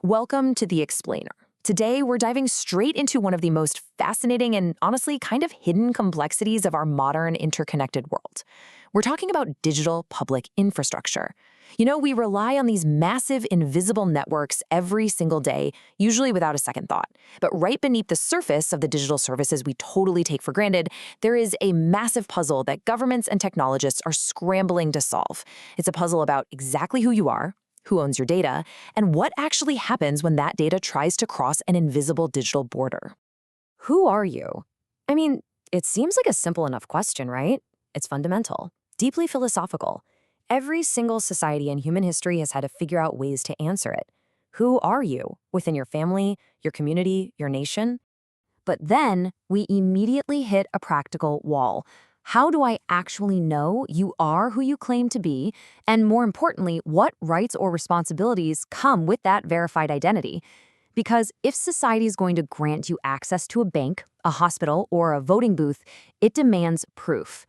Welcome to The Explainer. Today, we're diving straight into one of the most fascinating and honestly kind of hidden complexities of our modern interconnected world. We're talking about digital public infrastructure. We rely on these massive invisible networks every single day, usually without a second thought. But right beneath the surface of the digital services we totally take for granted, there is a massive puzzle that governments and technologists are scrambling to solve. It's a puzzle about exactly who you are, who owns your data, and what actually happens when that data tries to cross an invisible digital border. Who are you? I mean, it seems like a simple enough question, right? It's fundamental, deeply philosophical. Every single society in human history has had to figure out ways to answer it. Who are you within your family, your community, your nation? But then we immediately hit a practical wall. How do I actually know you are who you claim to be? And more importantly, what rights or responsibilities come with that verified identity? Because if society is going to grant you access to a bank, a hospital, or a voting booth, it demands proof.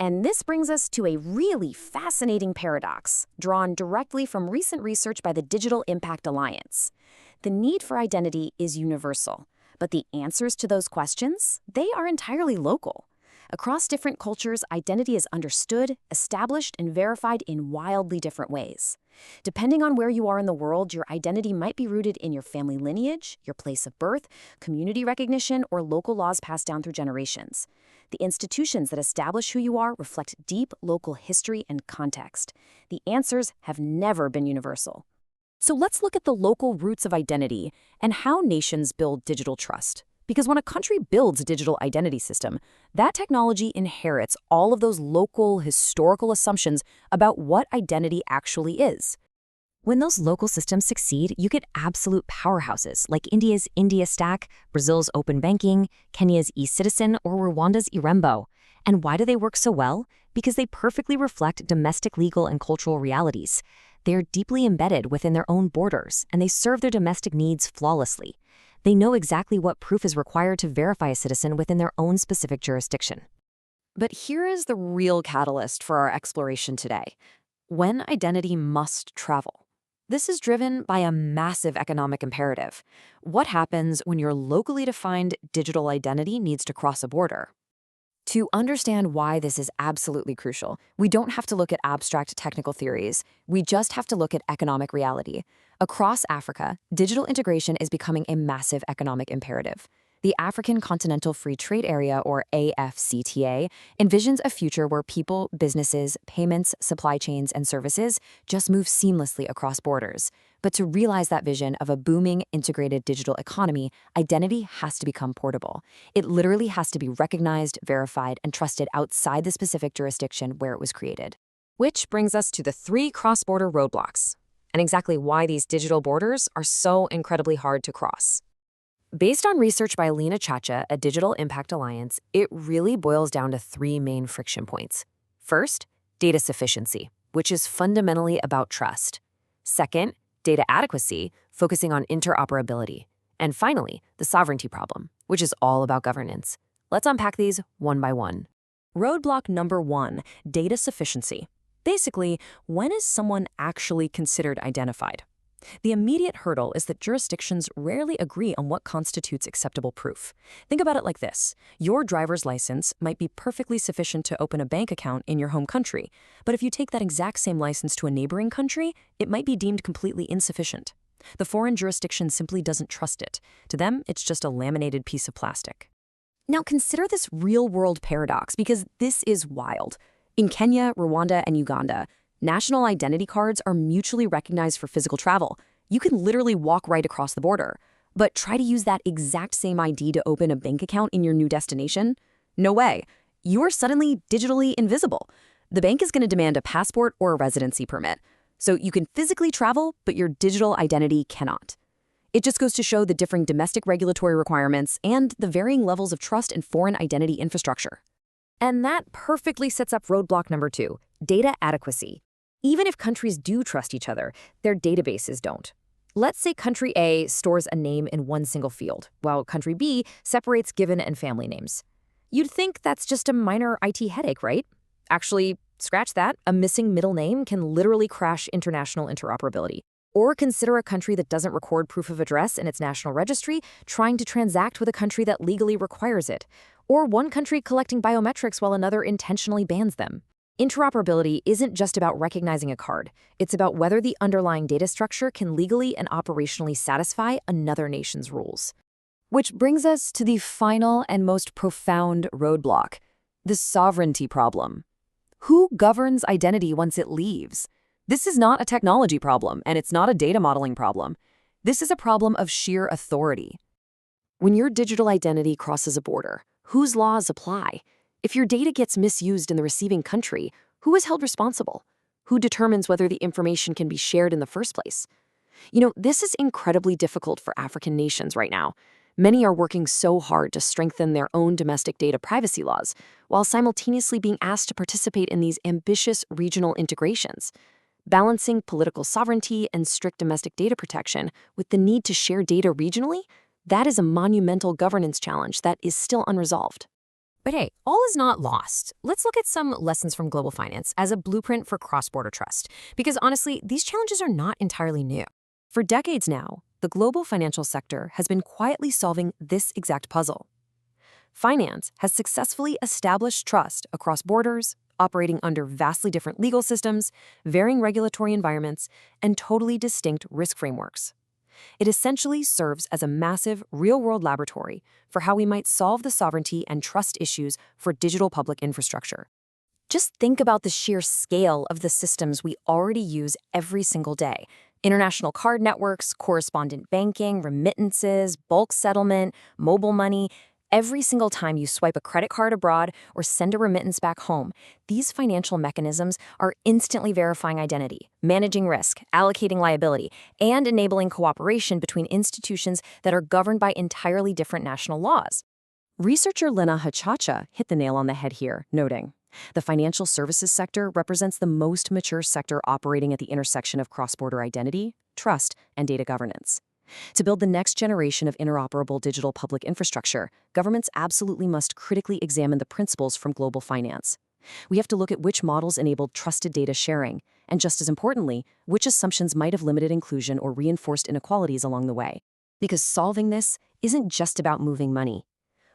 And this brings us to a really fascinating paradox, drawn directly from recent research by the Digital Impact Alliance. The need for identity is universal, but the answers to those questions, they are entirely local. Across different cultures, identity is understood, established, and verified in wildly different ways. Depending on where you are in the world, your identity might be rooted in your family lineage, your place of birth, community recognition, or local laws passed down through generations. The institutions that establish who you are reflect deep local history and context. The answers have never been universal. So let's look at the local roots of identity and how nations build digital trust. Because when a country builds a digital identity system, that technology inherits all of those local, historical assumptions about what identity actually is. When those local systems succeed, you get absolute powerhouses like India's India Stack, Brazil's open banking, Kenya's e-Citizen, or Rwanda's Irembo. And why do they work so well? Because they perfectly reflect domestic legal and cultural realities. They're deeply embedded within their own borders, and they serve their domestic needs flawlessly. They know exactly what proof is required to verify a citizen within their own specific jurisdiction. But here is the real catalyst for our exploration today: when identity must travel. This is driven by a massive economic imperative. What happens when your locally defined digital identity needs to cross a border? To understand why this is absolutely crucial, we don't have to look at abstract technical theories. We just have to look at economic reality. Across Africa, digital integration is becoming a massive economic imperative. The African Continental Free Trade Area, or AfCFTA, envisions a future where people, businesses, payments, supply chains, and services just move seamlessly across borders. But to realize that vision of a booming, integrated digital economy, identity has to become portable. It literally has to be recognized, verified, and trusted outside the specific jurisdiction where it was created. Which brings us to the 3 cross-border roadblocks, and exactly why these digital borders are so incredibly hard to cross. Based on research by Lena Chacha at Digital Impact Alliance, it really boils down to 3 main friction points. First, data sufficiency, which is fundamentally about trust. Second, data adequacy, focusing on interoperability. And finally, the sovereignty problem, which is all about governance. Let's unpack these one by one. Roadblock number 1, data sufficiency. Basically, when is someone actually considered identified? The immediate hurdle is that jurisdictions rarely agree on what constitutes acceptable proof. Think about it like this. Your driver's license might be perfectly sufficient to open a bank account in your home country, but if you take that exact same license to a neighboring country, it might be deemed completely insufficient. The foreign jurisdiction simply doesn't trust it. To them, it's just a laminated piece of plastic. Now consider this real-world paradox, because this is wild. In Kenya, Rwanda, and Uganda, national identity cards are mutually recognized for physical travel. You can literally walk right across the border. But try to use that exact same ID to open a bank account in your new destination? No way. You're suddenly digitally invisible. The bank is going to demand a passport or a residency permit. So you can physically travel, but your digital identity cannot. It just goes to show the differing domestic regulatory requirements and the varying levels of trust in foreign identity infrastructure. And that perfectly sets up roadblock number 2, data adequacy. Even if countries do trust each other, their databases don't. Let's say country A stores a name in one single field, while country B separates given and family names. You'd think that's just a minor IT headache, right? Actually, scratch that. A missing middle name can literally crash international interoperability. Or consider a country that doesn't record proof of address in its national registry trying to transact with a country that legally requires it. Or one country collecting biometrics while another intentionally bans them. Interoperability isn't just about recognizing a card. It's about whether the underlying data structure can legally and operationally satisfy another nation's rules. Which brings us to the final and most profound roadblock, the sovereignty problem. Who governs identity once it leaves? This is not a technology problem, and it's not a data modeling problem. This is a problem of sheer authority. When your digital identity crosses a border, whose laws apply? If your data gets misused in the receiving country, who is held responsible? Who determines whether the information can be shared in the first place? This is incredibly difficult for African nations right now. Many are working so hard to strengthen their own domestic data privacy laws, while simultaneously being asked to participate in these ambitious regional integrations. Balancing political sovereignty and strict domestic data protection with the need to share data regionally, that is a monumental governance challenge that is still unresolved. But hey, all is not lost. Let's look at some lessons from global finance as a blueprint for cross-border trust, because honestly, these challenges are not entirely new. For decades now, the global financial sector has been quietly solving this exact puzzle. Finance has successfully established trust across borders, operating under vastly different legal systems, varying regulatory environments, and totally distinct risk frameworks. It essentially serves as a massive, real-world laboratory for how we might solve the sovereignty and trust issues for digital public infrastructure. Just think about the sheer scale of the systems we already use every single day. International card networks, correspondent banking, remittances, bulk settlement, mobile money. Every single time you swipe a credit card abroad or send a remittance back home, these financial mechanisms are instantly verifying identity, managing risk, allocating liability, and enabling cooperation between institutions that are governed by entirely different national laws. Researcher Lena Hachacha hit the nail on the head here, noting, the financial services sector represents the most mature sector operating at the intersection of cross-border identity, trust, and data governance. To build the next generation of interoperable digital public infrastructure, governments absolutely must critically examine the principles from global finance. We have to look at which models enabled trusted data sharing, and just as importantly, which assumptions might have limited inclusion or reinforced inequalities along the way. Because solving this isn't just about moving money.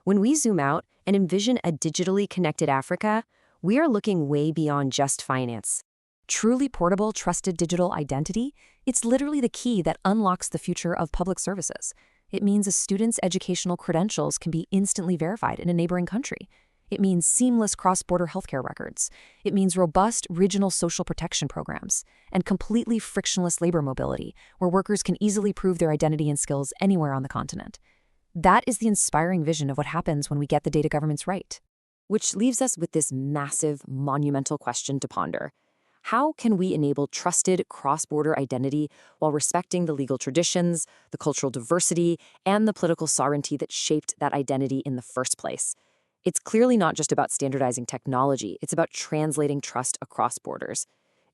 When we zoom out and envision a digitally connected Africa, we are looking way beyond just finance. Truly portable, trusted digital identity, it's literally the key that unlocks the future of public services. It means a student's educational credentials can be instantly verified in a neighboring country. It means seamless cross-border healthcare records. It means robust regional social protection programs and completely frictionless labor mobility, where workers can easily prove their identity and skills anywhere on the continent. That is the inspiring vision of what happens when we get the data governance right. Which leaves us with this massive, monumental question to ponder. How can we enable trusted cross-border identity while respecting the legal traditions, the cultural diversity, and the political sovereignty that shaped that identity in the first place? It's clearly not just about standardizing technology, it's about translating trust across borders.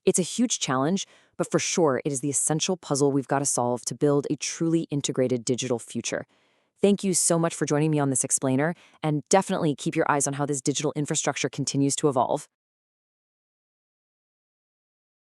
It's a huge challenge, but for sure it is the essential puzzle we've got to solve to build a truly integrated digital future. Thank you so much for joining me on this explainer, and definitely keep your eyes on how this digital infrastructure continues to evolve.